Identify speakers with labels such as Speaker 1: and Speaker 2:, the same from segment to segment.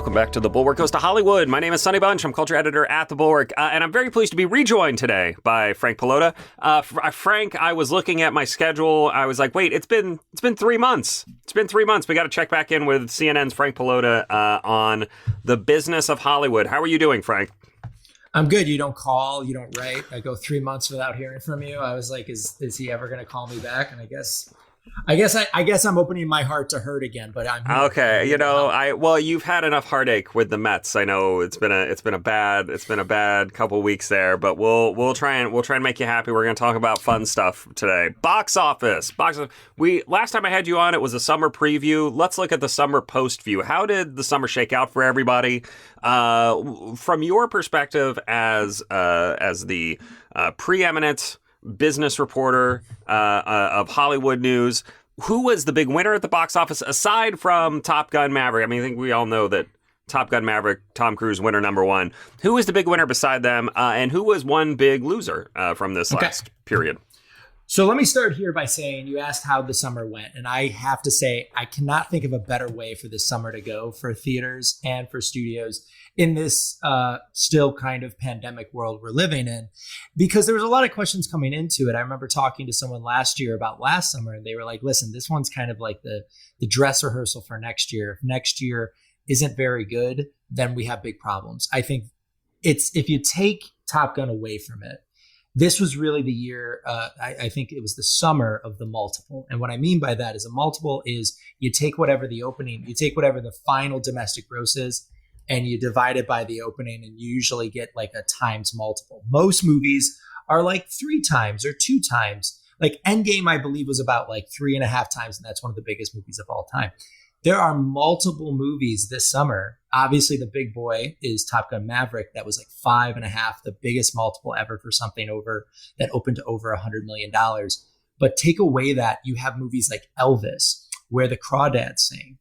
Speaker 1: Welcome back to The Bulwark Goes to Hollywood. My name is Sonny Bunch. I'm culture editor at The Bulwark, and I'm very pleased to be rejoined today by Frank Pallotta. Frank, I was looking at my schedule. I was like, wait, it's been 3 months. It's been 3 months. We got to check back in with CNN's Frank Pallotta on the business of Hollywood. How are you doing, Frank?
Speaker 2: I'm good. You don't call, you don't write. I go 3 months without hearing from you. I was like, is he ever going to call me back? And I guess I'm opening my heart to hurt again, but I'm here.
Speaker 1: Okay. You've had enough heartache with the Mets. I know it's been a bad couple weeks there, but we'll try and make you happy. We're going to talk about fun stuff today. Box office. Last time I had you on, it was a summer preview. Let's look at the summer post view. How did the summer shake out for everybody? From your perspective as the preeminent business reporter of Hollywood news, who was the big winner at the box office aside from Top Gun Maverick? I mean, I think we all know that Top Gun Maverick, Tom Cruise, winner number one. Who was the big winner beside them, and who was one big loser from this last period?
Speaker 2: So let me start here by saying you asked how the summer went, and I have to say I cannot think of a better way for this summer to go for theaters and for studios in this still kind of pandemic world we're living in, because there was a lot of questions coming into it. I remember talking to someone last year about last summer, and they were like, listen, this one's kind of like the dress rehearsal for next year. If next year isn't very good, then we have big problems. I think if you take Top Gun away from it, this was really the year, I think it was the summer of the multiple. And what I mean by that is a multiple is you take whatever the final domestic gross is, and you divide it by the opening, and you usually get like a times multiple. Most movies are like 3 times or 2 times. Like Endgame, I believe, was about like 3.5 times, and that's one of the biggest movies of all time. There are multiple movies this summer. Obviously, the big boy is Top Gun Maverick. That was like 5.5, the biggest multiple ever for something that opened to over $100 million. But take away that, you have movies like Elvis, where the Crawdads sing.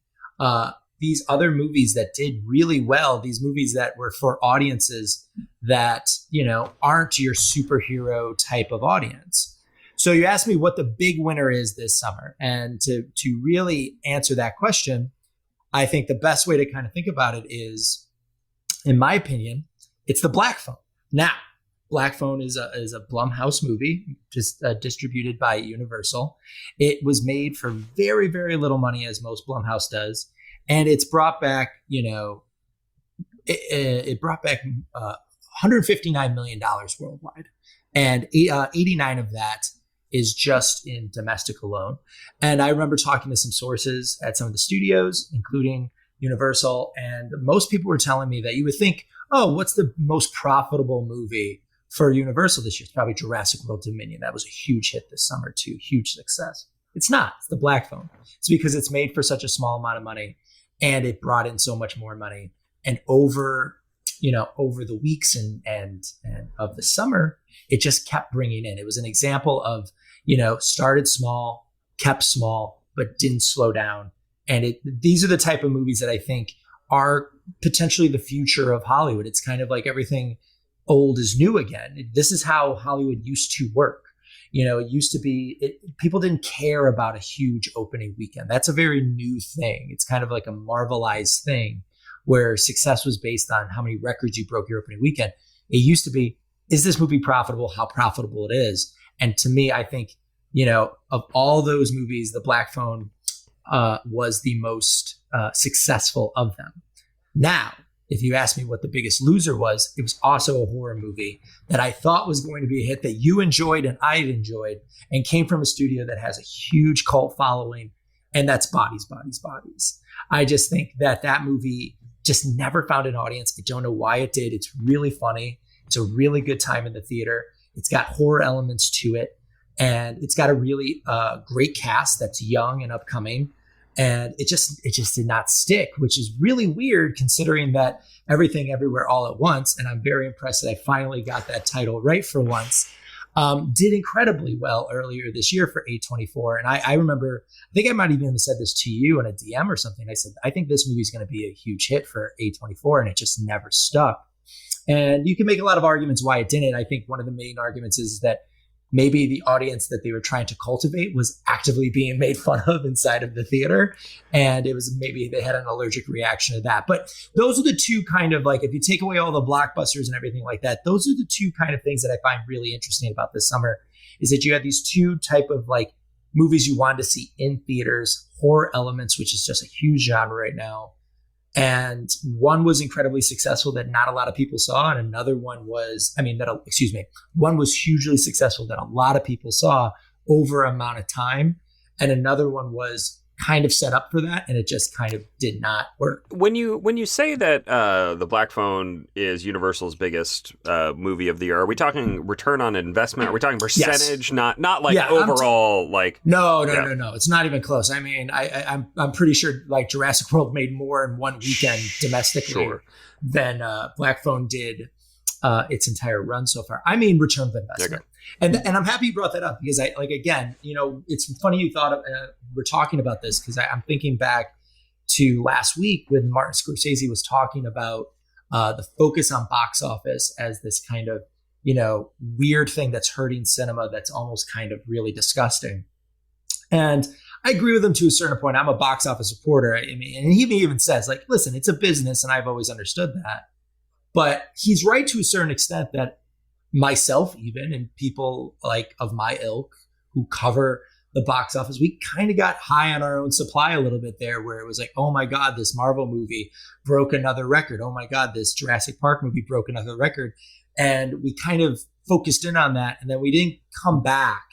Speaker 2: These other movies that did really well, these movies that were for audiences that, aren't your superhero type of audience. So you asked me what the big winner is this summer. And to really answer that question, I think the best way to kind of think about it is, in my opinion, it's the Black Phone. Now, Black Phone is a Blumhouse movie, just distributed by Universal. It was made for very, very little money, as most Blumhouse does. And it's brought back, it brought back $159 million worldwide. And 89 of that is just in domestic alone. And I remember talking to some sources at some of the studios, including Universal, and most people were telling me that you would think, oh, what's the most profitable movie for Universal this year? It's probably Jurassic World Dominion. That was a huge hit this summer too, huge success. It's not. It's the Black Phone. It's because it's made for such a small amount of money, and it brought in so much more money. And over the weeks and of the summer, it just kept bringing in. It was an example of, started small, kept small, but didn't slow down. And these are the type of movies that I think are potentially the future of Hollywood. It's kind of like everything old is new again. This is how Hollywood used to work. It used to be, people didn't care about a huge opening weekend. That's a very new thing. It's kind of like a Marvelized thing where success was based on how many records you broke your opening weekend. It used to be, is this movie profitable? How profitable it is? And to me, I think, of all those movies, The Black Phone was the most successful of them. Now, if you ask me what the biggest loser was, it was also a horror movie that I thought was going to be a hit that you enjoyed and I enjoyed, and came from a studio that has a huge cult following, and that's Bodies, Bodies, Bodies. I just think that movie just never found an audience. I don't know why it did. It's really funny. It's a really good time in the theater. It's got horror elements to it, and it's got a really great cast that's young and upcoming. And it just did not stick, which is really weird considering that Everything Everywhere All at Once, and I'm very impressed that I finally got that title right for once, did incredibly well earlier this year for A24. And I remember, I think I might even have said this to you in a DM or something. I said, I think this movie is going to be a huge hit for A24, and it just never stuck. And you can make a lot of arguments why it didn't. I think one of the main arguments is that maybe the audience that they were trying to cultivate was actively being made fun of inside of the theater. And it was maybe they had an allergic reaction to that. But those are the two kind of like, if you take away all the blockbusters and everything like that, those are the two kind of things that I find really interesting about this summer, is that you had these two type of like movies you wanted to see in theaters, horror elements, which is just a huge genre right now. And one was incredibly successful that not a lot of people saw. And another one was, one was hugely successful that a lot of people saw over an amount of time. And another one was kind of set up for that, and it just kind of did not work.
Speaker 1: When you say that The Black Phone is Universal's biggest movie of the year, are we talking return on investment? Are we talking percentage? Yes. Not like overall like
Speaker 2: no. It's not even close. I mean, I'm pretty sure like Jurassic World made more in one weekend domestically than Black Phone did its entire run so far. I mean, return of investment. And I'm happy you brought that up, because I like, again, it's funny you thought of, we're talking about this, because I'm thinking back to last week when Martin Scorsese was talking about the focus on box office as this kind of, weird thing that's hurting cinema, that's almost kind of really disgusting. And I agree with him to a certain point. I'm a box office reporter. I mean, and he even says like, listen, it's a business, and I've always understood that. But he's right to a certain extent that myself even, and people like of my ilk who cover the box office, we kind of got high on our own supply a little bit there, where it was like, oh my God, this Marvel movie broke another record. Oh my God, this Jurassic Park movie broke another record. And we kind of focused in on that. And then we didn't come back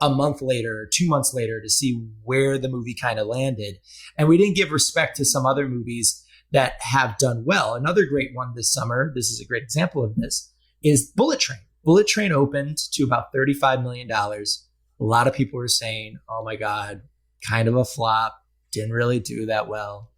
Speaker 2: a month later or 2 months later to see where the movie kind of landed. And we didn't give respect to some other movies that have done well. Another great one this summer, this is a great example of this, is Bullet Train. Bullet Train opened to about $35 million. A lot of people were saying, oh my God, kind of a flop, didn't really do that well.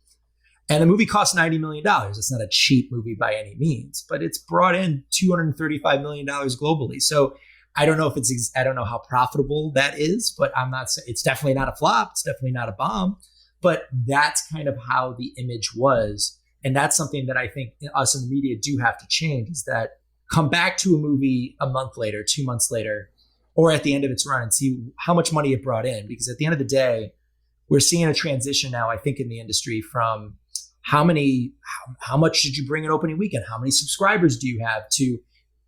Speaker 2: And the movie cost $90 million. It's not a cheap movie by any means, but it's brought in $235 million globally. So I don't know I don't know how profitable that is, but I'm not saying it's definitely not a flop. It's definitely not a bomb, but that's kind of how the image was. And that's something that I think us in the media do have to change, is that come back to a movie a month later, 2 months later, or at the end of its run and see how much money it brought in. Because at the end of the day, we're seeing a transition now, I think, in the industry from how much did you bring in opening weekend? How many subscribers do you have, to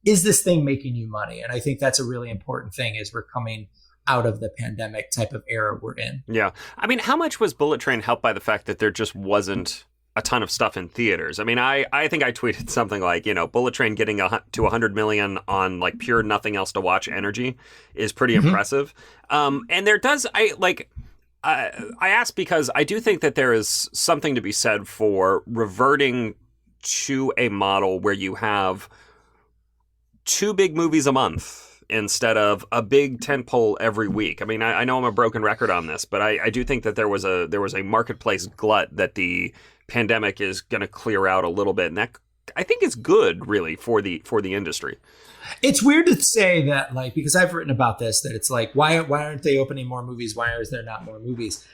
Speaker 2: is this thing making you money? And I think that's a really important thing as we're coming out of the pandemic type of era we're in.
Speaker 1: Yeah. I mean, how much was Bullet Train helped by the fact that there just wasn't a ton of stuff in theaters? I mean, I think I tweeted something like, Bullet Train getting to 100 million on like pure nothing else to watch energy is pretty impressive. And there does, I ask because I do think that there is something to be said for reverting to a model where you have 2 big movies a month instead of a big tentpole every week. I mean, I know I'm a broken record on this, but I do think that there was a marketplace glut that the pandemic is going to clear out a little bit, and that I think is good, really, for the industry.
Speaker 2: It's weird to say that, like, because I've written about this, that it's like, why aren't they opening more movies? Why is there not more movies?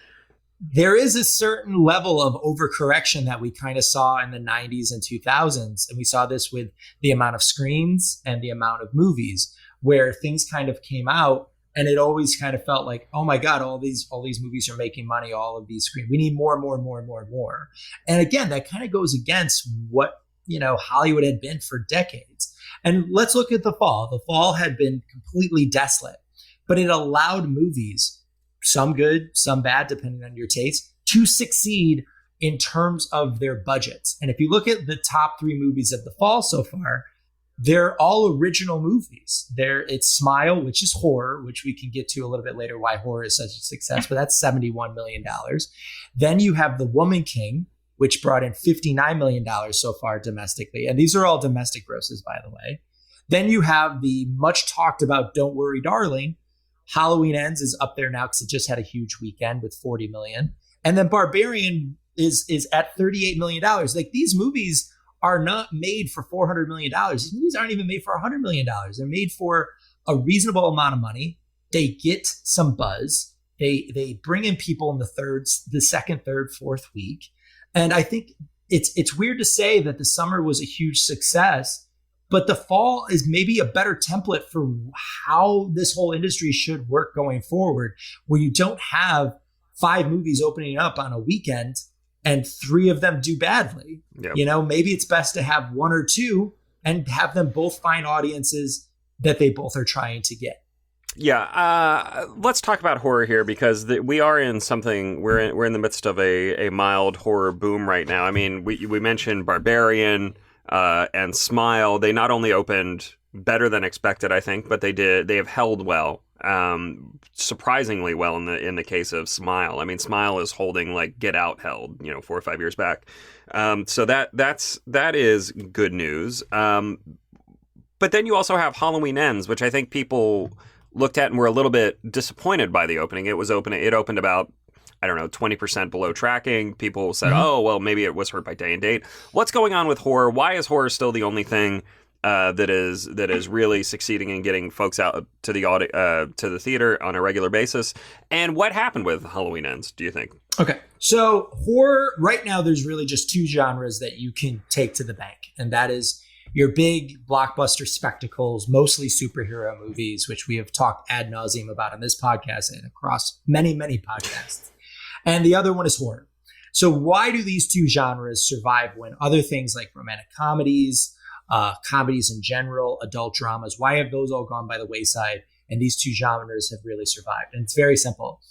Speaker 2: There is a certain level of overcorrection that we kind of saw in the 90s and 2000s, and we saw this with the amount of screens and the amount of movies, where things kind of came out. And it always kind of felt like, oh my God, all these movies are making money, all of these screens. We need more and more and more and more and more. And again, that kind of goes against what, Hollywood had been for decades. And let's look at The Fall. The Fall had been completely desolate, but it allowed movies, some good, some bad, depending on your taste, to succeed in terms of their budgets. And if you look at the top 3 movies of The Fall so far, they're all original movies. It's Smile, which is horror, which we can get to a little bit later, why horror is such a success, but that's $71 million. Then you have The Woman King, which brought in $59 million so far domestically. And these are all domestic grosses, by the way. Then you have the much talked about Don't Worry, Darling. Halloween Ends is up there now because it just had a huge weekend with $40 million. And then Barbarian is at $38 million. Like, these movies are not made for $400 million. These movies aren't even made for $100 million. They're made for a reasonable amount of money. They get some buzz. They bring in people in the second, third, fourth week. And I think it's weird to say that the summer was a huge success, But the fall is maybe a better template for how this whole industry should work going forward, where you don't have 5 movies opening up on a weekend and 3 of them do badly.
Speaker 1: Yep.
Speaker 2: Maybe it's best to have 1 or 2 and have them both find audiences that they both are trying to get.
Speaker 1: Yeah, let's talk about horror here, because we are in something. We're in the midst of a mild horror boom right now. I mean, we mentioned Barbarian and Smile. They not only opened better than expected, I think, but they have held well, surprisingly well in the case of Smile. I mean, Smile is holding like Get Out held, 4 or 5 years back. So that is good news. But then you also have Halloween Ends, which I think people looked at and were a little bit disappointed by the opening. It opened about, I don't know, 20% below tracking. People said, oh, well, maybe it was hurt by day and date. What's going on with horror? Why is horror still the only thing that is really succeeding in getting folks out to the theater on a regular basis? And what happened with Halloween Ends, do you think?
Speaker 2: Okay. So horror, right now, there's really just 2 genres that you can take to the bank. And that is your big blockbuster spectacles, mostly superhero movies, which we have talked ad nauseum about on this podcast and across many, many podcasts. And the other one is horror. So why do these 2 genres survive when other things like romantic comedies, comedies in general, adult dramas, why have those all gone by the wayside? And these 2 genres have really survived. And it's very simple.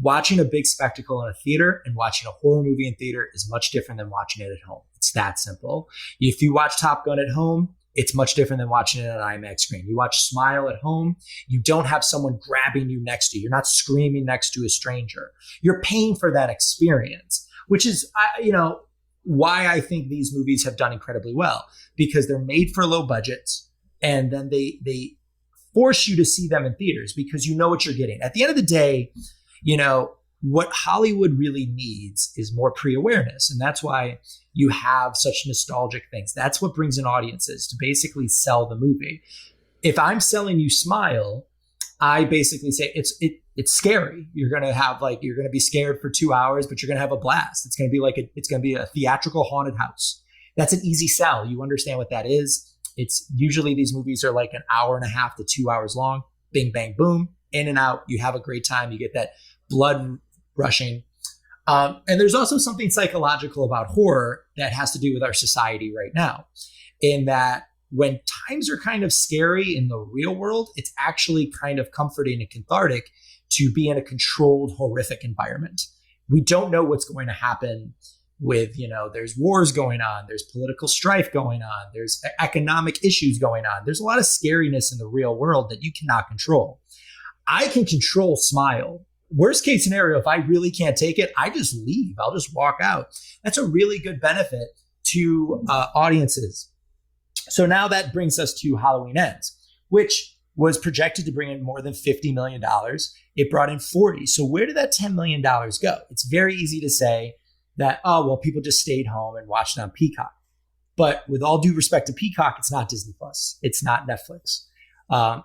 Speaker 2: Watching a big spectacle in a theater and watching a horror movie in theater is much different than watching it at home. It's that simple. If you watch Top Gun at home, it's much different than watching it on an IMAX screen. You watch Smile at home, you don't have someone grabbing you next to you. You're not screaming next to a stranger. You're paying for that experience, which is, why I think these movies have done incredibly well, because they're made for low budgets, and then they force you to see them in theaters because you know what you're getting. At the end of the day, what Hollywood really needs is more pre-awareness. And that's why you have such nostalgic things. That's what brings in audiences to basically sell the movie. If I'm selling you Smile, I basically say it's scary. You're going to be scared for 2 hours, but you're going to have a blast. It's going to be a theatrical haunted house. That's an easy sell. You understand what that is. It's usually these movies are like an hour and a half to 2 hours long. Bing, bang, boom, in and out. You have a great time. You get that blood rushing. And there's also something psychological about horror that has to do with our society right now, in that when times are kind of scary in the real world, it's actually kind of comforting and cathartic to be in a controlled, horrific environment. We don't know what's going to happen with, there's wars going on, there's political strife going on, there's economic issues going on. There's a lot of scariness in the real world that you cannot control. I can control Smile. Worst case scenario, if I really can't take it, I just leave. I'll just walk out. That's a really good benefit to audiences. So now that brings us to Halloween Ends, which was projected to bring in more than $50 million. It brought in 40. So where did that $10 million go? It's very easy to say that, people just stayed home and watched it on Peacock. But with all due respect to Peacock, it's not Disney Plus. It's not Netflix.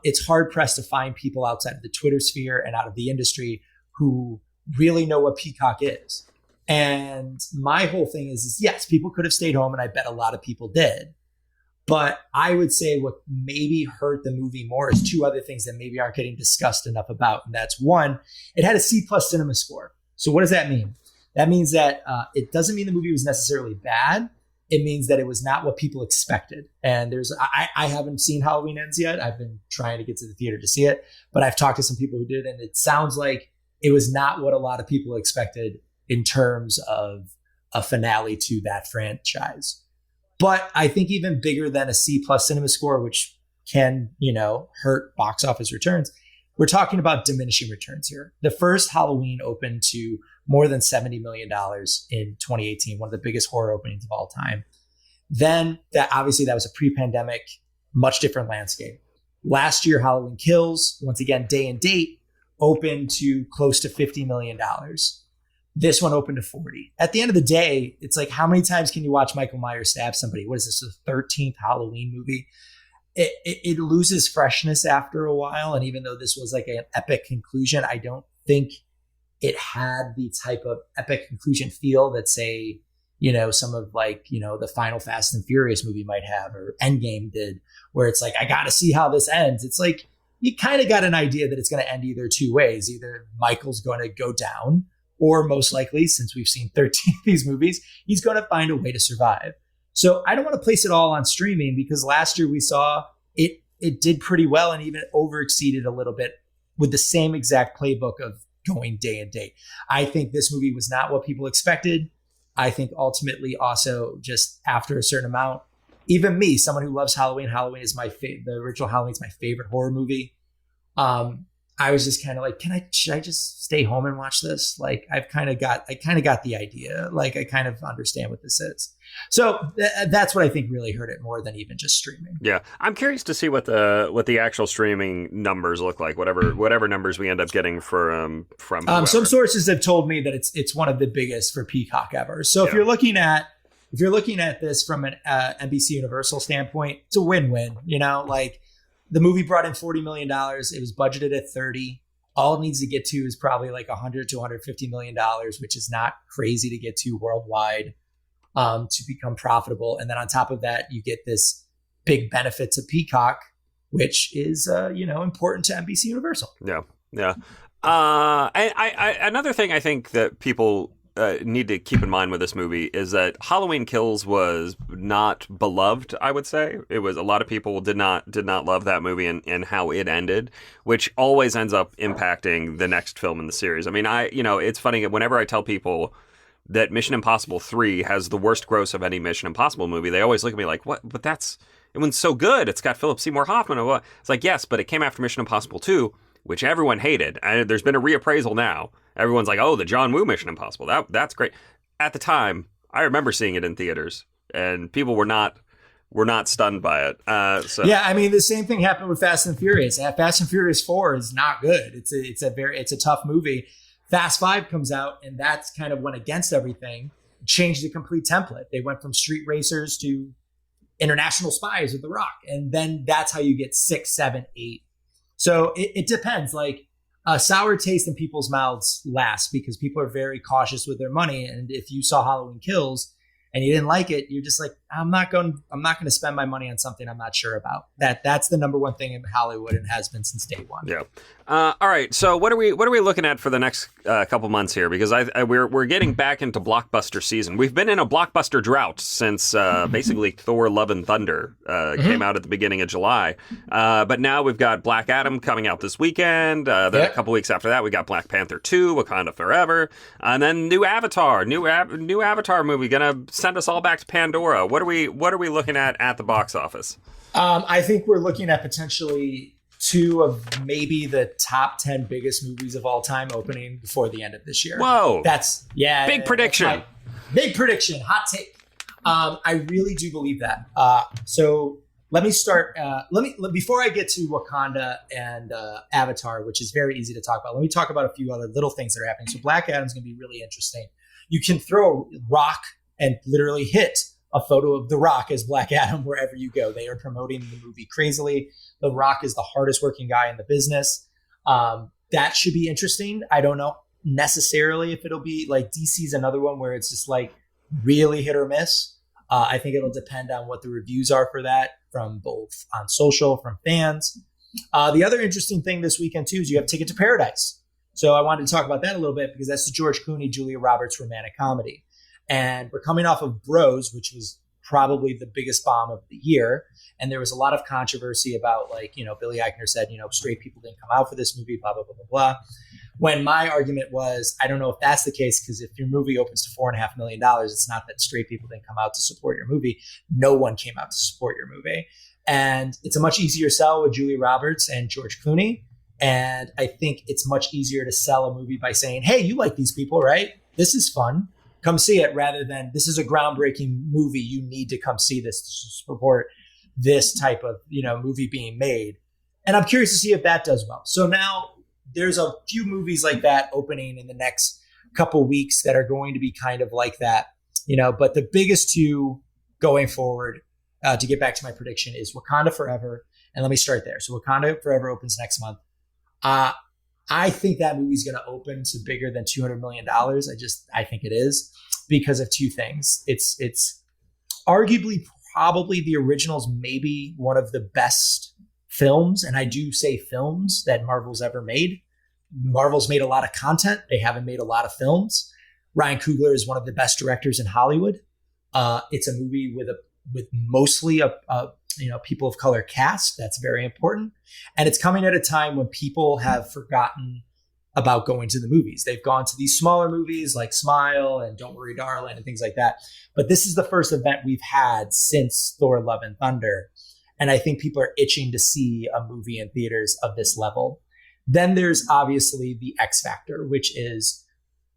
Speaker 2: It's hard pressed to find people outside of the Twitter sphere and out of the industry who really know what Peacock is. And my whole thing is yes, people could have stayed home, and I bet a lot of people did. But I would say what maybe hurt the movie more is 2 other things that maybe aren't getting discussed enough about. And that's one, it had a C+ cinema score. So what does that mean? That means that it doesn't mean the movie was necessarily bad. It means that it was not what people expected. And I haven't seen Halloween Ends yet. I've been trying to get to the theater to see it, but I've talked to some people who did, and it sounds like it was not what a lot of people expected in terms of a finale to that franchise. But I think even bigger than a C+ cinema score, which can, hurt box office returns, we're talking about diminishing returns here. The first Halloween opened to more than $70 million in 2018, one of the biggest horror openings of all time. Then that was a pre-pandemic, much different landscape. Last year, Halloween Kills, once again, day and date, opened to close to $50 million. This one opened to 40. At the end of the day, it's like, how many times can you watch Michael Myers stab somebody? What is this, the 13th Halloween movie? It loses freshness after a while. And even though this was like an epic conclusion, I don't think it had the type of epic conclusion feel that, say, some of like, the final Fast and Furious movie might have, or Endgame did, where it's like, I got to see how this ends. It's like, you kind of got an idea that it's going to end either two ways. Either Michael's going to go down, or most likely, since we've seen 13 of these movies, he's going to find a way to survive. So I don't want to place it all on streaming, because last year we saw it did pretty well and even overexceeded a little bit with the same exact playbook of going day and date. I think this movie was not what people expected. I think ultimately also just after a certain amount, even me, someone who loves Halloween is the original Halloween is my favorite horror movie. I was just kind of like, should I just stay home and watch this? Like, I kind of got the idea. Like, I kind of understand what this is. So that's what I think really hurt it more than even just streaming.
Speaker 1: Yeah, I'm curious to see what the actual streaming numbers look like. Whatever numbers we end up getting from.
Speaker 2: Some sources have told me that it's one of the biggest for Peacock ever. So if you're looking at this from an NBC Universal standpoint, it's a win-win. Like, the movie brought in $40 million. It was budgeted at 30. All it needs to get to is probably like $100 to $150 million, which is not crazy to get to worldwide, to become profitable. And then on top of that, you get this big benefit to Peacock, which is, important to NBC Universal.
Speaker 1: Yeah. Yeah. Another thing I think that people need to keep in mind with this movie is that Halloween Kills was not beloved. I would say it was, a lot of people did not love that movie and how it ended, which always ends up impacting the next film in the series. I mean, it's funny, whenever I tell people that Mission Impossible 3 has the worst gross of any Mission Impossible movie, they always look at me like, what? But it was so good. It's got Philip Seymour Hoffman. It's like, yes, but it came after Mission Impossible 2, which everyone hated. There's been a reappraisal now. Everyone's like, oh, the John Woo Mission Impossible. That's great. At the time, I remember seeing it in theaters, and people were not stunned by it.
Speaker 2: Yeah, I mean, the same thing happened with Fast and Furious. Fast and Furious 4 is not good. It's a tough movie. Fast 5 comes out, and that's kind of went against everything, changed the complete template. They went from street racers to international spies with The Rock, and then that's how you get 6, 7, 8. So it depends. Like, a sour taste in people's mouths lasts because people are very cautious with their money. And if you saw Halloween Kills and you didn't like it, you're just like, I'm not going to spend my money on something I'm not sure about. That's the number one thing in Hollywood and has been since day one.
Speaker 1: Yeah. All right. So what are we looking at for the next couple months here? Because we're getting back into blockbuster season. We've been in a blockbuster drought since basically Thor: Love and Thunder came out at the beginning of July. But now we've got Black Adam coming out this weekend. Then a couple weeks after that, we got Black Panther 2, Wakanda Forever, and then new Avatar movie gonna send us all back to Pandora. What are we looking at the box office?
Speaker 2: I think we're looking at potentially 2 of maybe the top 10 biggest movies of all time opening before the end of this year.
Speaker 1: Whoa.
Speaker 2: Big
Speaker 1: prediction.
Speaker 2: Big prediction. Hot take. I really do believe that. So let me start. Before I get to Wakanda and Avatar, which is very easy to talk about, let me talk about a few other little things that are happening. So Black Adam's going to be really interesting. You can throw a rock and literally hit a photo of The Rock as Black Adam wherever you go. They are promoting the movie crazily. The Rock is the hardest working guy in the business. That should be interesting. I don't know necessarily if it'll be like DC's another one where it's just like really hit or miss. I think it'll depend on what the reviews are for that from both on social, from fans. The other interesting thing this weekend too is you have Ticket to Paradise. So I wanted to talk about that a little bit because that's the George Clooney, Julia Roberts romantic comedy. And we're coming off of Bros, which was probably the biggest bomb of the year. And there was a lot of controversy about, like, Billy Eichner said, straight people didn't come out for this movie, blah, blah, blah, blah, blah. When my argument was, I don't know if that's the case, because if your movie opens to $4.5 million, it's not that straight people didn't come out to support your movie. No one came out to support your movie. And it's a much easier sell with Julia Roberts and George Clooney. And I think it's much easier to sell a movie by saying, hey, you like these people, right? This is fun. Come see it, rather than this is a groundbreaking movie. You need to come see this to support this type of, movie being made. And I'm curious to see if that does well. So now there's a few movies like that opening in the next couple weeks that are going to be kind of like that, but the biggest 2 going forward, to get back to my prediction, is Wakanda Forever. And let me start there. So Wakanda Forever opens next month. I think that movie's going to open to bigger than $200 million. I think it is, because of two things. It's arguably probably the original's maybe one of the best films, and I do say films, that Marvel's ever made. Marvel's made a lot of content. They haven't made a lot of films. Ryan Coogler is one of the best directors in Hollywood. It's a movie with mostly a people of color cast. That's very important. And it's coming at a time when people have forgotten about going to the movies. They've gone to these smaller movies like Smile and Don't Worry Darling and things like that. But this is the first event we've had since Thor Love and Thunder. And I think people are itching to see a movie in theaters of this level. Then there's obviously the X factor, which is,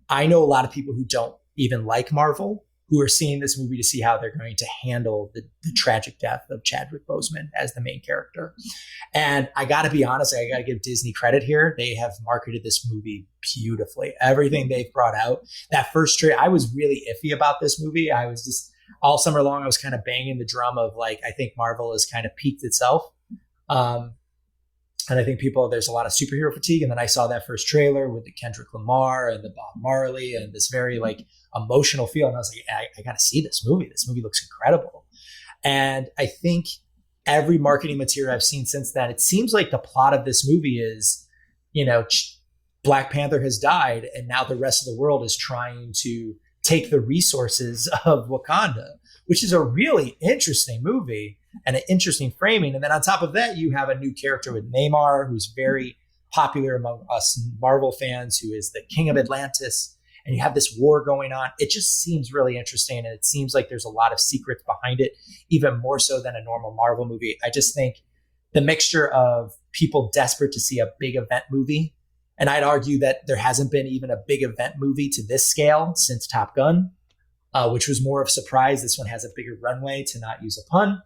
Speaker 2: I know a lot of people who don't even like Marvel who are seeing this movie to see how they're going to handle the tragic death of Chadwick Boseman as the main character. And I got to be honest, I got to give Disney credit here. They have marketed this movie beautifully. Everything they've brought out. That first trailer, I was really iffy about this movie. I was just, all summer long, I was kind of banging the drum of like, I think Marvel has kind of peaked itself. And I think there's a lot of superhero fatigue. And then I saw that first trailer with the Kendrick Lamar and the Bob Marley and this very like emotional feel. And I was like, I got to see this movie. This movie looks incredible. And I think every marketing material I've seen since then, it seems like the plot of this movie is, Black Panther has died. And now the rest of the world is trying to take the resources of Wakanda, which is a really interesting movie and an interesting framing. And then on top of that, you have a new character with Namor, who's very popular among us Marvel fans, who is the King of Atlantis. And you have this war going on. It just seems really interesting. And it seems like there's a lot of secrets behind it, even more so than a normal Marvel movie. I just think the mixture of people desperate to see a big event movie. And I'd argue that there hasn't been even a big event movie to this scale since Top Gun, which was more of a surprise. This one has a bigger runway, to not use a pun.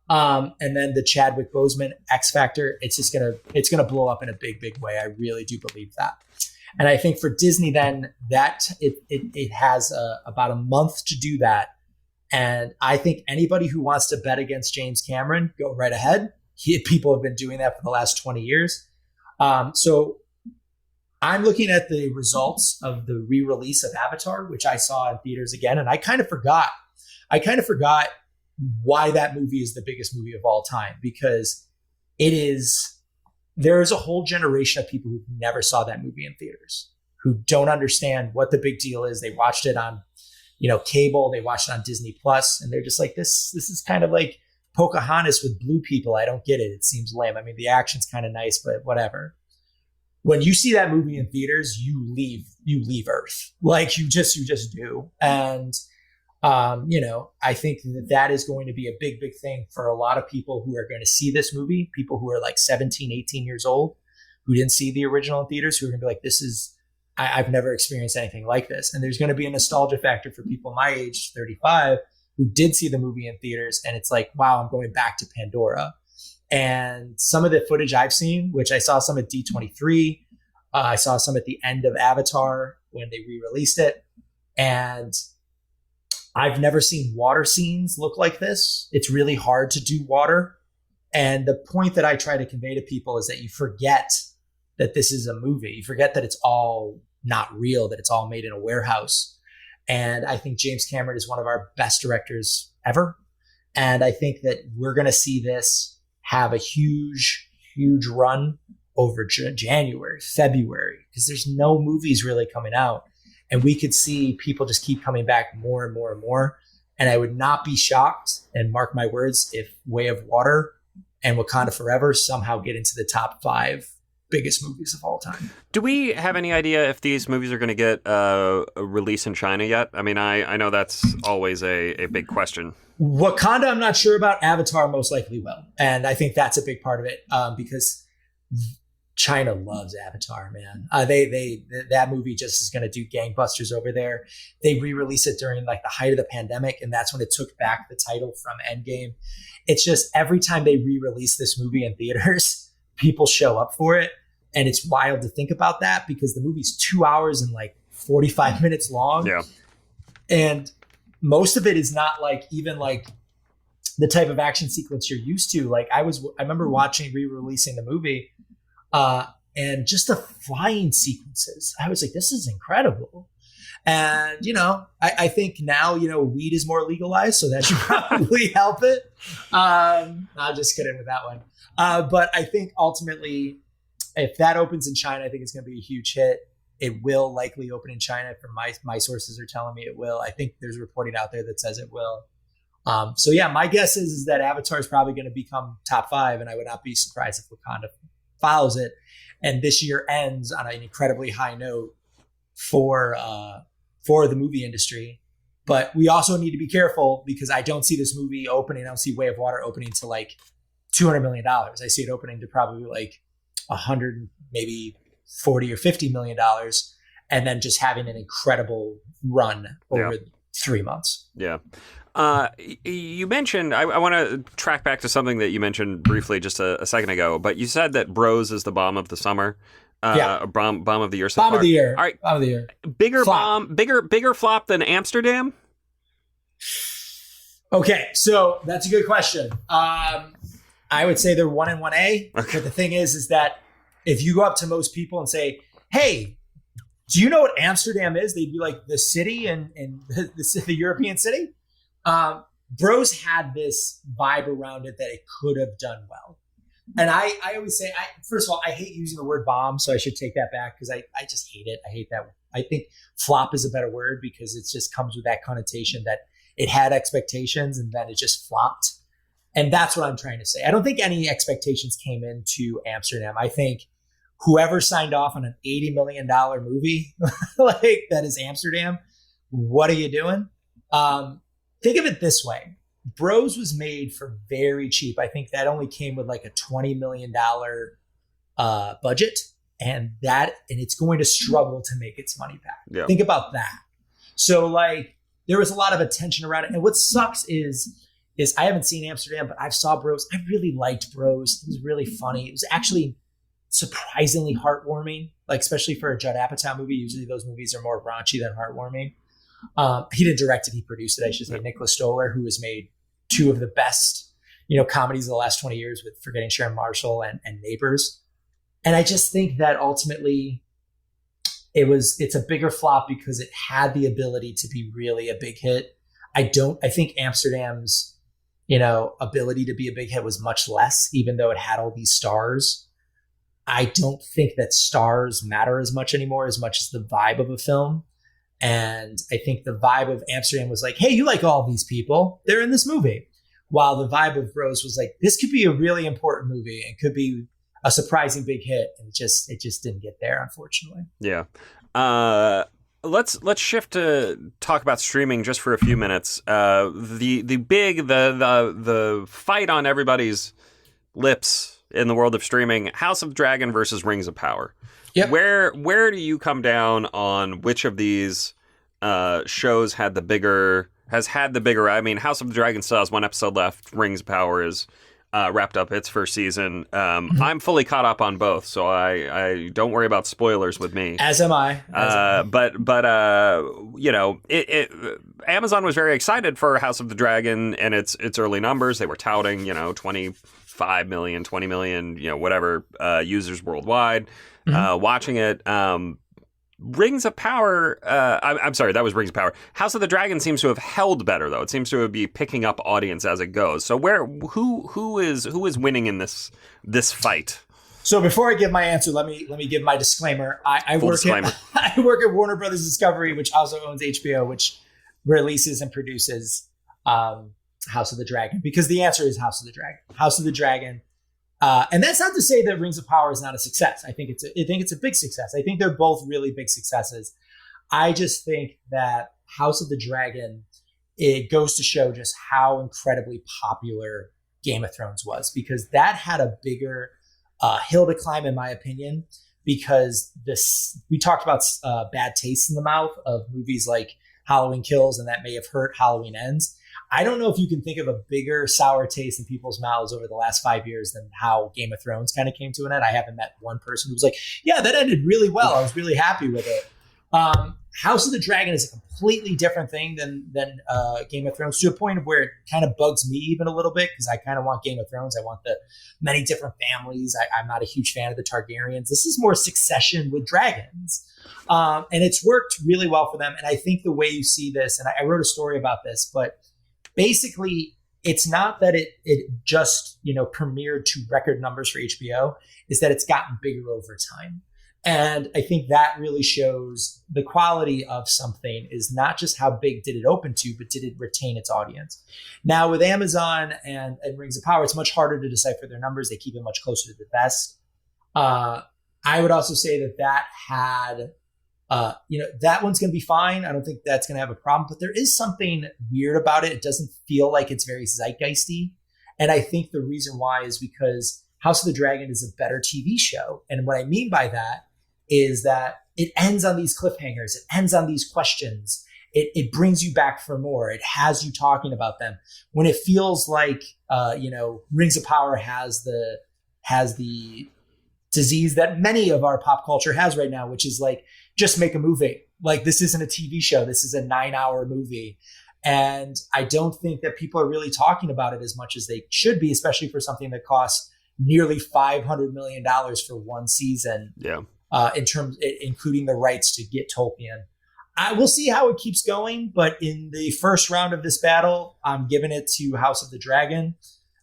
Speaker 2: And then the Chadwick Boseman X Factor, it's gonna blow up in a big, big way. I really do believe that. And I think for Disney, then that it has about a month to do that. And I think anybody who wants to bet against James Cameron, go right ahead. People have been doing that for the last 20 years. So I'm looking at the results of the re-release of Avatar, which I saw in theaters again, and I kind of forgot why that movie is the biggest movie of all time, because there is a whole generation of people who never saw that movie in theaters, who don't understand what the big deal is. They watched it on, cable, they watched it on Disney Plus, and they're just like, this is kind of like Pocahontas with blue people. I don't get it. It seems lame. I mean, the action's kind of nice, but whatever. When you see that movie in theaters, you leave Earth. Like you just do. And, I think that is going to be a big, big thing for a lot of people who are going to see this movie, people who are like 17, 18 years old, who didn't see the original in theaters, who are going to be like, I've never experienced anything like this. And there's going to be a nostalgia factor for people my age, 35, who did see the movie in theaters. And it's like, wow, I'm going back to Pandora. And some of the footage I've seen, which I saw some at D23, I saw some at the end of Avatar when they re-released it. And I've never seen water scenes look like this. It's really hard to do water. And the point that I try to convey to people is that you forget that this is a movie. You forget that it's all not real, that it's all made in a warehouse. And I think James Cameron is one of our best directors ever. And I think that we're going to see this have a huge, huge run over January, February, because there's no movies really coming out. And we could see people just keep coming back more and more and more. And I would not be shocked, and mark my words, if Way of Water and Wakanda Forever somehow get into the top 5 biggest movies of all time.
Speaker 1: Do we have any idea if these movies are going to get a release in China yet? I mean, I know that's always a big question.
Speaker 2: Wakanda, I'm not sure about. Avatar most likely will. And I think that's a big part of it, because China loves Avatar, man. That movie just is going to do gangbusters over there. They re-released it during like the height of the pandemic, and that's when it took back the title from Endgame. It's just every time they re-release this movie in theaters, people show up for it. And it's wild to think about that, because the movie's 2 hours and like 45 minutes long. Yeah. And most of it is not like even like the type of action sequence you're used to. Like I remember watching, re-releasing the movie, and just the flying sequences. I was like, this is incredible. And, I think now, weed is more legalized, so that should probably help it. I'm just kidding with that one. But I think ultimately, if that opens in China, I think it's going to be a huge hit. It will likely open in China. From my sources are telling me it will. I think there's reporting out there that says it will. So yeah, my guess is that Avatar is probably going to become top 5, and I would not be surprised if Wakanda follows it. And this year ends on an incredibly high note for the movie industry. But we also need to be careful because I don't see this movie opening. I don't see Way of Water opening to like $200 million. I see it opening to probably like 100, maybe 40 or $50 million, and then just having an incredible run over 3 months.
Speaker 1: Yeah. You mentioned, I want to track back to something that you mentioned briefly just a second ago, but you said that Bros is the bomb of the summer. Bomb of the year so far.
Speaker 2: Bomb of the year.
Speaker 1: All right.
Speaker 2: Bomb of the year.
Speaker 1: Bigger
Speaker 2: Flop.
Speaker 1: bomb, bigger flop than Amsterdam?
Speaker 2: Okay, so that's a good question. I would say they're 1 and 1A. Okay. But the thing is that if you go up to most people and say, hey, do you know what Amsterdam is? They'd be like, the city and the European city. Bros had this vibe around it that it could have done well. And I always say, first of all, I hate using the word bomb, so I should take that back because I just hate it. I hate that. I think flop is a better word because it just comes with that connotation that it had expectations and then it just flopped. And that's what I'm trying to say. I don't think any expectations came into Amsterdam. I think whoever signed off on an $80 million movie like that is Amsterdam, what are you doing? Think of it this way. Bros was made for very cheap. I think that only came with like a $20 million budget, and it's going to struggle to make its money back. Yeah. Think about that. So like there was a lot of attention around it. And what sucks is I haven't seen Amsterdam, but I saw Bros. I really liked Bros. It was really funny. It was actually surprisingly heartwarming, like especially for a Judd Apatow movie. Usually those movies are more raunchy than heartwarming. He didn't direct it, he produced it, I should say. Nicholas Stoller, who has made 2 of the best, comedies of the last 20 years with Forgetting Sharon Marshall and Neighbors. And I just think that ultimately it's a bigger flop because it had the ability to be really a big hit. I think Amsterdam's, ability to be a big hit was much less, even though it had all these stars. I don't think that stars matter as much anymore, as much as the vibe of a film. And I think the vibe of Amsterdam was like, hey, you like all these people. They're in this movie. While the vibe of Bros was like, this could be a really important movie and could be a surprising big hit. And it just didn't get there, unfortunately.
Speaker 1: Yeah. Let's shift to talk about streaming just for a few minutes. The fight on everybody's lips in the world of streaming, House of the Dragon versus Rings of Power. Yep. Where do you come down on which of these shows has had the bigger? I mean, House of the Dragon still has 1 episode left. Rings of Power is wrapped up its first season. I'm fully caught up on both, so I don't worry about spoilers with me.
Speaker 2: As am I.
Speaker 1: But Amazon was very excited for House of the Dragon and its early numbers. They were touting 25 million, 20 million, whatever users worldwide. Watching it, Rings of Power. I'm sorry, that was Rings of Power. House of the Dragon seems to have held better, though. It seems to be picking up audience as it goes. So who is winning in this fight?
Speaker 2: So before I give my answer, let me give my disclaimer. I work at Warner Brothers Discovery, which also owns HBO, which releases and produces House of the Dragon. Because the answer is House of the Dragon. House of the Dragon. And that's not to say that Rings of Power is not a success. I think it's a big success. I think they're both really big successes. I just think that House of the Dragon, it goes to show just how incredibly popular Game of Thrones was, because that had a bigger hill to climb, in my opinion, because we talked about bad taste in the mouth of movies like Halloween Kills, and that may have hurt Halloween Ends. I don't know if you can think of a bigger sour taste in people's mouths over the last 5 years than how Game of Thrones kind of came to an end. I haven't met one person who was like, yeah, that ended really well. I was really happy with it. House of the Dragon is a completely different thing than Game of Thrones, to a point of where it kind of bugs me even a little bit, because I kind of want Game of Thrones. I want the many different families. I'm not a huge fan of the Targaryens. This is more Succession with dragons. And it's worked really well for them. And I think the way you see this, and I wrote a story about this, but basically it's not that it just, premiered to record numbers for HBO, is that it's gotten bigger over time. And I think that really shows the quality of something is not just how big did it open to, but did it retain its audience. Now with Amazon and Rings of Power, it's much harder to decipher their numbers. They keep it much closer to the vest. I would also say that had, that one's going to be fine. I don't think that's going to have a problem, but there is something weird about it. It doesn't feel like it's very zeitgeisty. And I think the reason why is because House of the Dragon is a better TV show. And what I mean by that is that it ends on these cliffhangers. It ends on these questions. It brings you back for more. It has you talking about them. When it feels like, Rings of Power has the disease that many of our pop culture has right now, which is like, just make a movie. Like, this isn't a TV show. This is a 9-hour movie. And I don't think that people are really talking about it as much as they should be, especially for something that costs nearly $500 million for one season.
Speaker 1: Yeah.
Speaker 2: Including the rights to get Tolkien. We'll see how it keeps going, but in the first round of this battle, I'm giving it to House of the Dragon.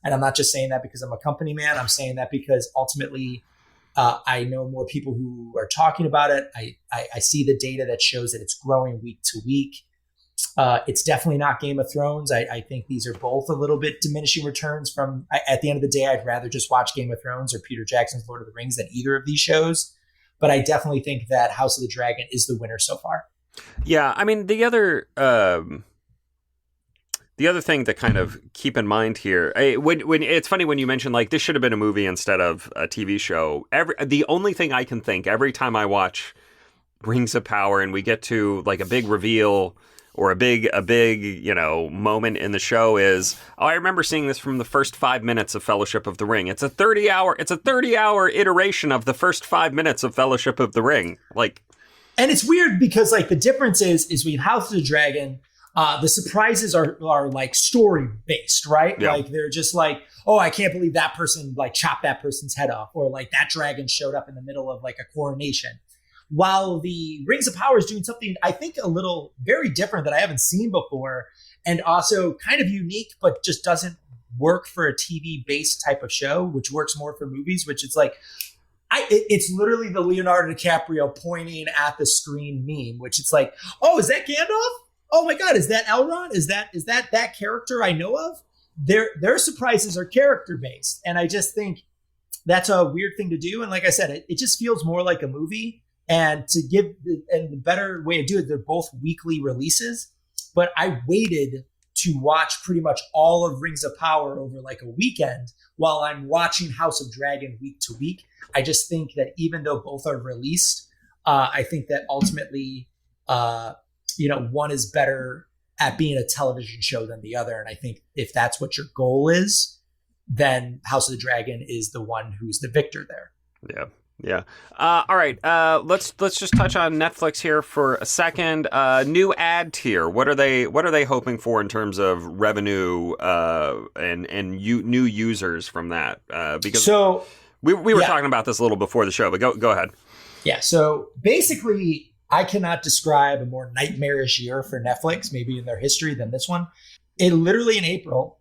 Speaker 2: And I'm not just saying that because I'm a company man. I'm saying that because ultimately, I know more people who are talking about it. I see the data that shows that it's growing week to week. It's definitely not Game of Thrones. I think these are both a little bit diminishing returns from, at the end of the day, I'd rather just watch Game of Thrones or Peter Jackson's Lord of the Rings than either of these shows. But I definitely think that House of the Dragon is the winner so far.
Speaker 1: Yeah, I mean, the other thing to kind of keep in mind here, when it's funny when you mention like this should have been a movie instead of a TV show. The only thing I can think every time I watch Rings of Power and we get to like a big reveal or a big moment in the show is, I remember seeing this from the first 5 minutes of Fellowship of the Ring. It's a 30-hour iteration of the first 5 minutes of Fellowship of the Ring.
Speaker 2: And it's weird because like the difference is we have House of the Dragon. The surprises are like story based, right?
Speaker 1: Yeah.
Speaker 2: Like they're just like, oh, I can't believe that person like chopped that person's head off, or like that dragon showed up in the middle of like a coronation. While the Rings of Power is doing something, I think, a little very different that I haven't seen before, and also kind of unique, but just doesn't work for a TV-based type of show, which works more for movies, which it's like, it's literally the Leonardo DiCaprio pointing at the screen meme, which it's like, oh, is that Gandalf? Oh my God, is that Elrond? Is that character I know of? Their surprises are character-based, and I just think that's a weird thing to do. And like I said, it just feels more like a movie. And the better way to do it, they're both weekly releases. But I waited to watch pretty much all of Rings of Power over like a weekend while I'm watching House of Dragon week to week. I just think that even though both are released, I think that ultimately, one is better at being a television show than the other. And I think if that's what your goal is, then House of the Dragon is the one who's the victor there.
Speaker 1: Yeah. Yeah. All right. Let's just touch on Netflix here for a second. New ad tier. What are they hoping for in terms of revenue and new users from that? Because we were talking about this a little before the show, but go ahead. Yeah.
Speaker 2: So basically, I cannot describe a more nightmarish year for Netflix, maybe in their history, than this one. It literally in April,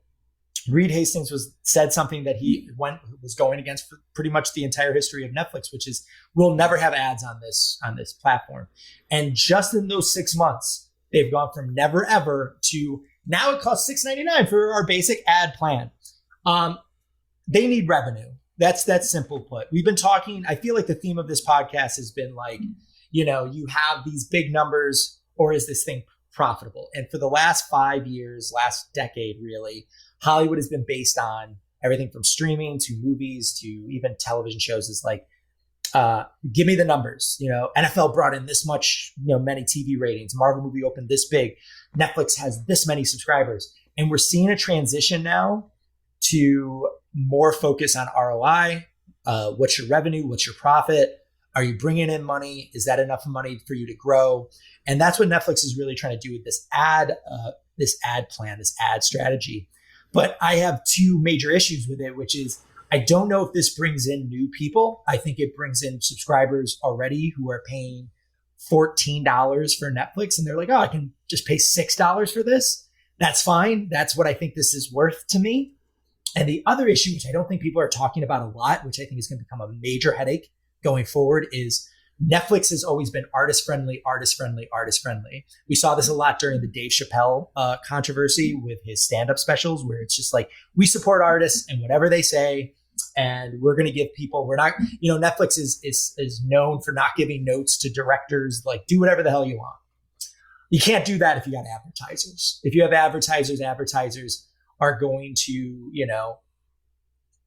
Speaker 2: Reed Hastings said something that he was going against for pretty much the entire history of Netflix, which is we'll never have ads on this platform. And just in those 6 months, they've gone from never ever to now it costs $6.99 for our basic ad plan. They need revenue. That's simple put. We've been talking. I feel like the theme of this podcast has been like, you have these big numbers, or is this thing profitable? And for the last 5 years, last decade, really, Hollywood has been based on everything from streaming to movies to even television shows. Is like, give me the numbers. NFL brought in this much, many TV ratings. Marvel movie opened this big. Netflix has this many subscribers. And we're seeing a transition now to more focus on ROI. What's your revenue? What's your profit? Are you bringing in money? Is that enough money for you to grow? And that's what Netflix is really trying to do with this ad plan, this ad strategy. But I have two major issues with it, which is I don't know if this brings in new people. I think it brings in subscribers already who are paying $14 for Netflix. And they're like, oh, I can just pay $6 for this. That's fine. That's what I think this is worth to me. And the other issue, which I don't think people are talking about a lot, which I think is going to become a major headache going forward, is Netflix has always been artist friendly, artist friendly, artist friendly. We saw this a lot during the Dave Chappelle controversy with his stand-up specials, where it's just like, we support artists and whatever they say, and we're going to give people, we're not, Netflix is known for not giving notes to directors, like, do whatever the hell you want. You can't do that if you got advertisers. If you have advertisers are going to,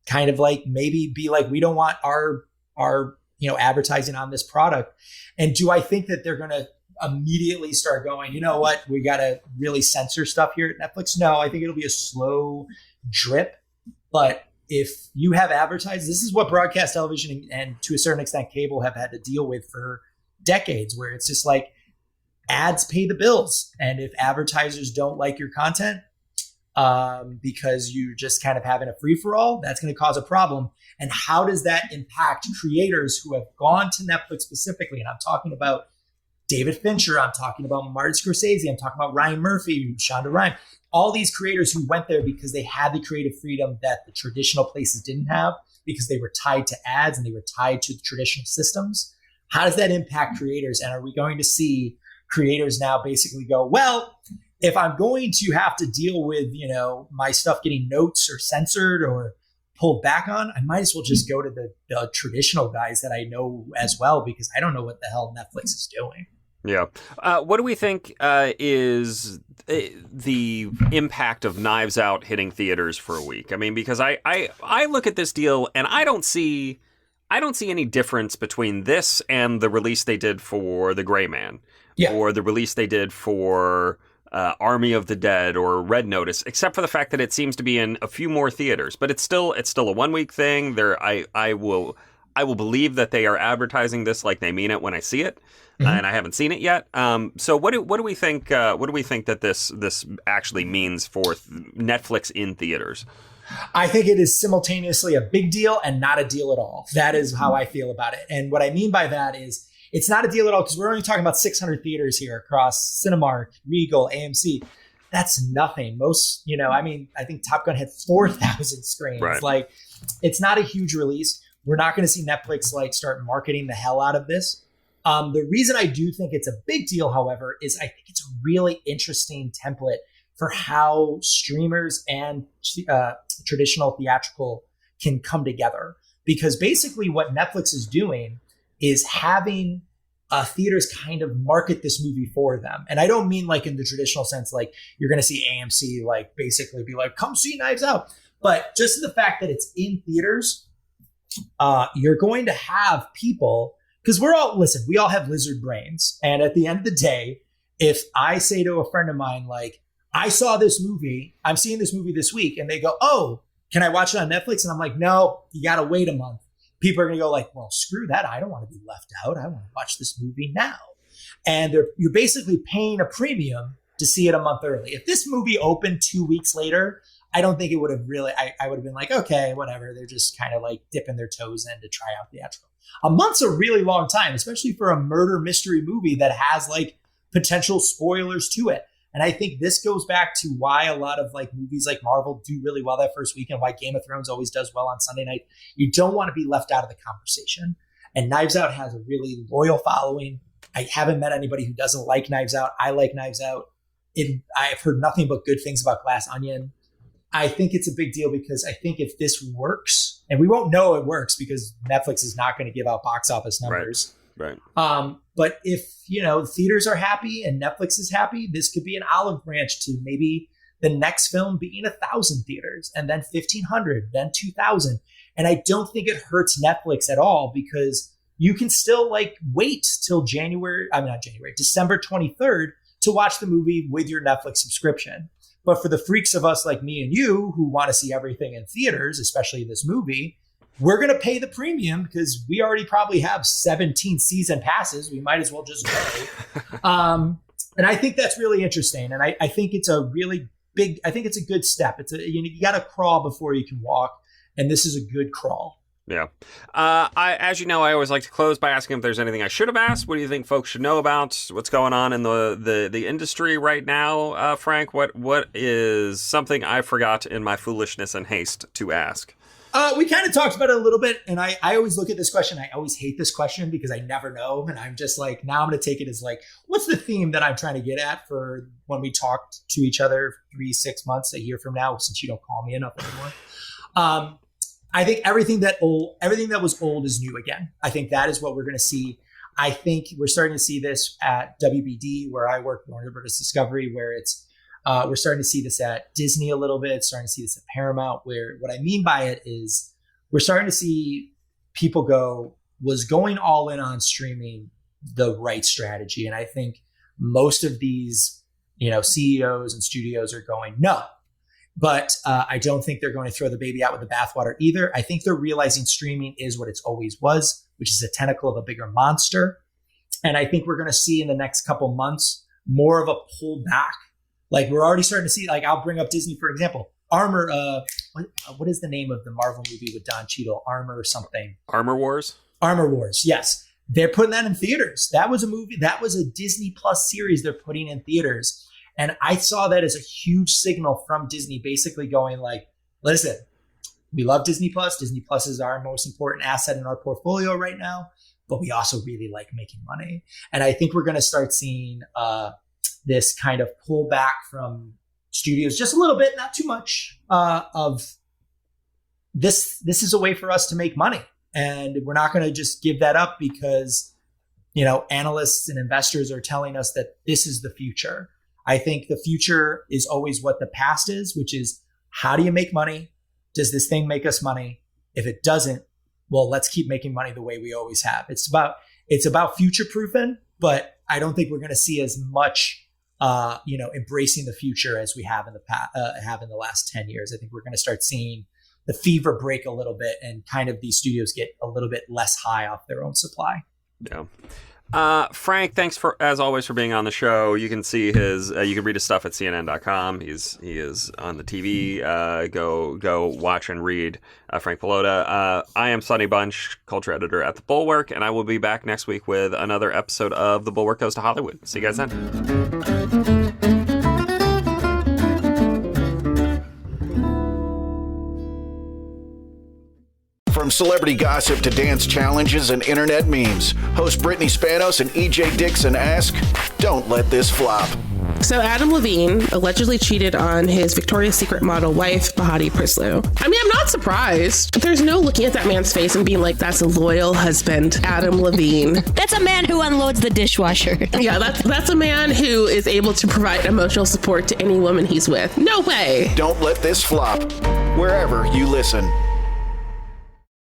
Speaker 2: kind of like maybe be like, we don't want our advertising on this product. And do I think that they're going to immediately start going, you know what, we got to really censor stuff here at Netflix? No, I think it'll be a slow drip. But if you have advertisers, this is what broadcast television and to a certain extent cable have had to deal with for decades, where it's just like ads pay the bills. And if advertisers don't like your content, because you just kind of having a free for all, that's going to cause a problem. And how does that impact creators who have gone to Netflix specifically? And I'm talking about David Fincher. I'm talking about Martin Scorsese. I'm talking about Ryan Murphy, Shonda Rhimes, all these creators who went there because they had the creative freedom that the traditional places didn't have, because they were tied to ads and they were tied to the traditional systems. How does that impact creators? And are we going to see creators now basically go, well, if I'm going to have to deal with, my stuff getting notes or censored or pulled back on, I might as well just go to the traditional guys that I know as well, because I don't know what the hell Netflix is doing.
Speaker 1: Yeah. What do we think is the impact of Knives Out hitting theaters for a week? I mean, because I look at this deal and I don't see any difference between this and the release they did for The Gray Man, or the release they did for Army of the Dead or Red Notice, except for the fact that it seems to be in a few more theaters. But it's still a 1 week thing. I will believe that they are advertising this like they mean it when I see it, and I haven't seen it yet. So what do we think? What do we think that this actually means for Netflix in theaters?
Speaker 2: I think it is simultaneously a big deal and not a deal at all. That is how I feel about it. And what I mean by that is, it's not a deal at all, because we're only talking about 600 theaters here across Cinemark, Regal, AMC. That's nothing. Most, I think Top Gun had 4,000 screens.
Speaker 1: Right.
Speaker 2: Like, it's not a huge release. We're not going to see Netflix start marketing the hell out of this. The reason I do think it's a big deal, however, is I think it's a really interesting template for how streamers and traditional theatrical can come together. Because basically what Netflix is doing is having theaters kind of market this movie for them. And I don't mean like in the traditional sense, like you're going to see AMC like basically be like, come see Knives Out. But just the fact that it's in theaters, you're going to have people, because we all have lizard brains. And at the end of the day, if I say to a friend of mine, like, I saw this movie, I'm seeing this movie this week, and they go, oh, can I watch it on Netflix? And I'm like, no, you got to wait a month. People are going to go like, well, screw that. I don't want to be left out. I want to watch this movie now. And you're basically paying a premium to see it a month early. If this movie opened 2 weeks later, I don't think it would have really, I would have been like, okay, whatever. They're just kind of like dipping their toes in to try out theatrical. A month's a really long time, especially for a murder mystery movie that has like potential spoilers to it. And I think this goes back to why a lot of like movies like Marvel do really well that first weekend, why Game of Thrones always does well on Sunday night. You don't want to be left out of the conversation. And Knives Out has a really loyal following. I haven't met anybody who doesn't like Knives Out. I like Knives Out. I've heard nothing but good things about Glass Onion. I think it's a big deal because I think if this works, and we won't know it works because Netflix is not going to give out box office numbers.
Speaker 1: Right.
Speaker 2: But if, theaters are happy and Netflix is happy, this could be an olive branch to maybe the next film being 1,000 theaters, and then 1,500, then 2,000. And I don't think it hurts Netflix at all, because you can still like wait till December 23rd to watch the movie with your Netflix subscription. But for the freaks of us like me and you who want to see everything in theaters, especially this movie, we're going to pay the premium because we already probably have 17 season passes. We might as well just go. And I think that's really interesting. And I think it's a really big, I think it's a good step. You got to crawl before you can walk. And this is a good crawl.
Speaker 1: Yeah. As you know, I always like to close by asking if there's anything I should have asked. What do you think folks should know about what's going on in the industry right now, Frank? What is something I forgot in my foolishness and haste to ask?
Speaker 2: We kind of talked about it a little bit, and I always look at this question. I always hate this question because I never know, and I'm just like, now I'm going to take it as like, what's the theme that I'm trying to get at for when we talk to each other 3-6 months, a year from now, since you don't call me enough anymore. I think everything that was old is new again. I think that is what we're going to see. I think we're starting to see this at WBD, where I work, Warner Bros. Discovery, where it's we're starting to see this at Disney a little bit, starting to see this at Paramount, where what I mean by it is we're starting to see people was going all in on streaming the right strategy. And I think most of these, CEOs and studios are going, no. But I don't think they're going to throw the baby out with the bathwater either. I think they're realizing streaming is what it's always was, which is a tentacle of a bigger monster. And I think we're going to see in the next couple months more of a pullback. Like we're already starting to see, like I'll bring up Disney, for example. Armor, what is the name of the Marvel movie with Don Cheadle? Armor or something.
Speaker 1: Armor Wars?
Speaker 2: Armor Wars, yes. They're putting that in theaters. That was a movie. That was a Disney Plus series they're putting in theaters. And I saw that as a huge signal from Disney, basically going like, listen, we love Disney Plus. Disney Plus is our most important asset in our portfolio right now, but we also really like making money. And I think we're going to start seeing this kind of pullback from studios, just a little bit, not too much, of this. This is a way for us to make money. And we're not going to just give that up because, analysts and investors are telling us that this is the future. I think the future is always what the past is, which is how do you make money? Does this thing make us money? If it doesn't, well, let's keep making money the way we always have. It's about future proofing, but I don't think we're going to see as much, embracing the future as we have in the last 10 years. I think we're going to start seeing the fever break a little bit and kind of these studios get a little bit less high off their own supply.
Speaker 1: Yeah. Frank, thanks as always for being on the show. You can see you can read his stuff at CNN.com. He is on the TV. Go watch and read Frank Pelota. I am Sonny Bunch, culture editor at the Bulwark, and I will be back next week with another episode of The Bulwark Goes to Hollywood. See you guys then.
Speaker 3: From celebrity gossip to dance challenges and internet memes, host Brittany Spanos and EJ Dixon ask, don't let this flop.
Speaker 4: So Adam Levine allegedly cheated on his Victoria's Secret model wife, Bahati Prislu. I mean, I'm not surprised. There's no looking at that man's face and being like, that's a loyal husband, Adam Levine.
Speaker 5: That's a man who unloads the dishwasher.
Speaker 4: Yeah, that's a man who is able to provide emotional support to any woman he's with. No way.
Speaker 3: Don't let this flop, wherever you listen.